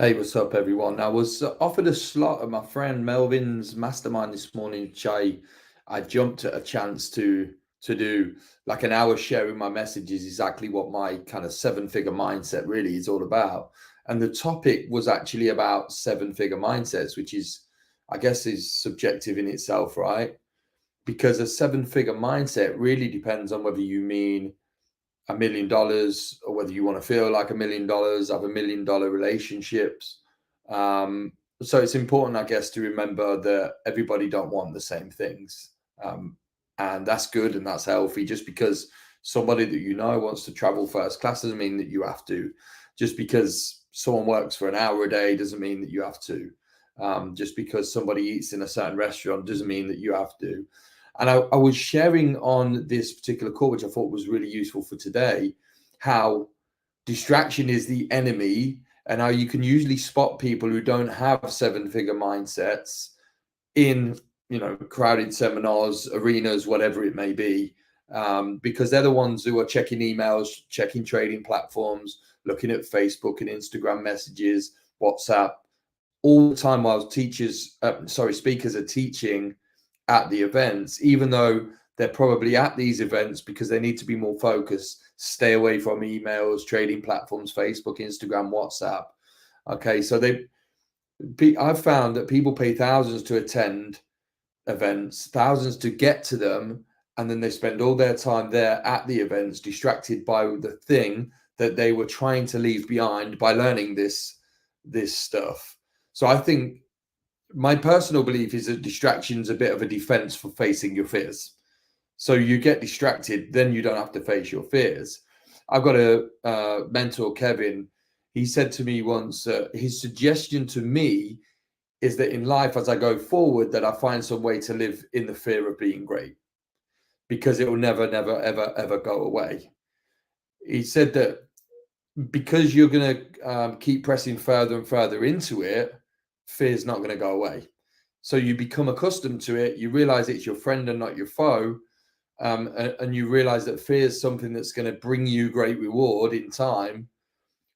Hey, what's up, everyone? I was offered a slot at my friend Melvin's mastermind this morning, which I jumped at a chance to do like an hour sharing my messages, exactly what my kind of seven-figure mindset really is all about. And the topic was actually about seven-figure mindsets, which is, I guess, is subjective in itself, right? Because a seven-figure mindset really depends on whether you mean $1 million or whether you want to feel like $1 million, have $1 million relationships. Um, so it's important, I guess, to remember that everybody don't want the same things. And that's good and that's healthy. Just because somebody that you know wants to travel first class doesn't mean that you have to. Just because someone works for an hour a day doesn't mean that you have to. Just because somebody eats in a certain restaurant doesn't mean that you have to. And I was sharing on this particular call, which I thought was really useful for today, how distraction is the enemy and how you can usually spot people who don't have seven-figure mindsets in, crowded seminars, arenas, whatever it may be, because they're the ones who are checking emails, checking trading platforms, looking at Facebook and Instagram messages, WhatsApp, all the time while speakers are teaching at the events, even though they're probably at these events because they need to be more focused, stay away from emails, trading platforms, Facebook, Instagram, WhatsApp. Okay, so I've found that people pay thousands to attend events, thousands to get to them, and then they spend all their time there at the events, distracted by the thing that they were trying to leave behind by learning this stuff. So I think my personal belief is that distraction's a bit of a defense for facing your fears. So you get distracted, then you don't have to face your fears. I've got a mentor, Kevin. He said to me once, his suggestion to me is that in life, as I go forward, that I find some way to live in the fear of being great, because it will never, never, ever, ever go away. He said that because you're going to keep pressing further and further into it, fear's not going to go away. So you become accustomed to it. You realize it's your friend and not your foe. And you realize that fear is something that's going to bring you great reward in time.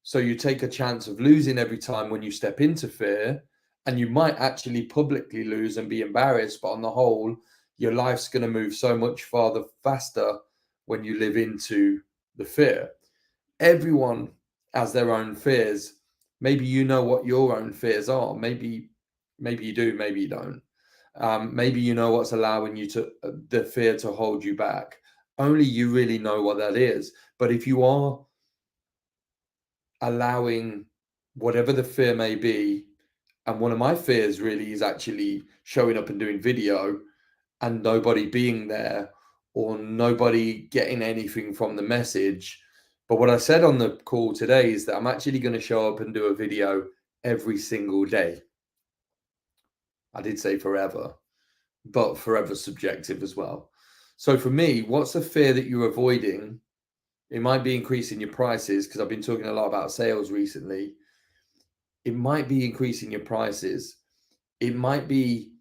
So you take a chance of losing every time when you step into fear, and you might actually publicly lose and be embarrassed. But on the whole, your life's going to move so much farther, faster when you live into the fear. Everyone has their own fears. Maybe you know what your own fears are. Maybe you do, maybe you don't. Maybe you know what's allowing you to the fear to hold you back. Only you really know what that is. But if you are allowing whatever the fear may be, and one of my fears really is actually showing up and doing video and nobody being there or nobody getting anything from the message. But what I said on the call today is that I'm actually going to show up and do a video every single day. I did say forever, but forever subjective as well. So for me, what's the fear that you're avoiding? It might be increasing your prices, because I've been talking a lot about sales recently. It might be increasing your prices. It might be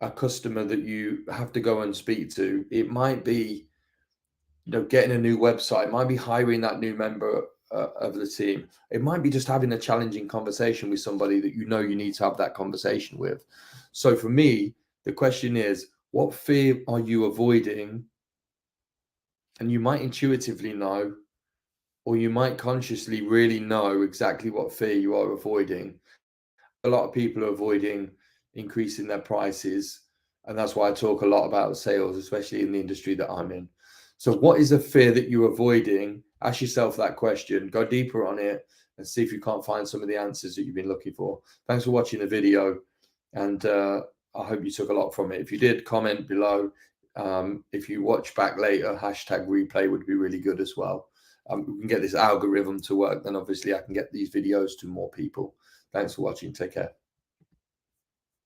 a customer that you have to go and speak to. It might be, getting a new website. It might be hiring that new member of the team. It might be just having a challenging conversation with somebody that you need to have that conversation with. So for me, the question is, what fear are you avoiding? And you might intuitively know, or you might consciously really know exactly what fear you are avoiding. A lot of people are avoiding increasing their prices. And that's why I talk a lot about sales, especially in the industry that I'm in. So what is a fear that you're avoiding? Ask yourself that question, go deeper on it, and see if you can't find some of the answers that you've been looking for. Thanks for watching the video. And I hope you took a lot from it. If you did, comment below. If you watch back later, hashtag replay would be really good as well. We can get this algorithm to work, then obviously I can get these videos to more people. Thanks for watching. Take care.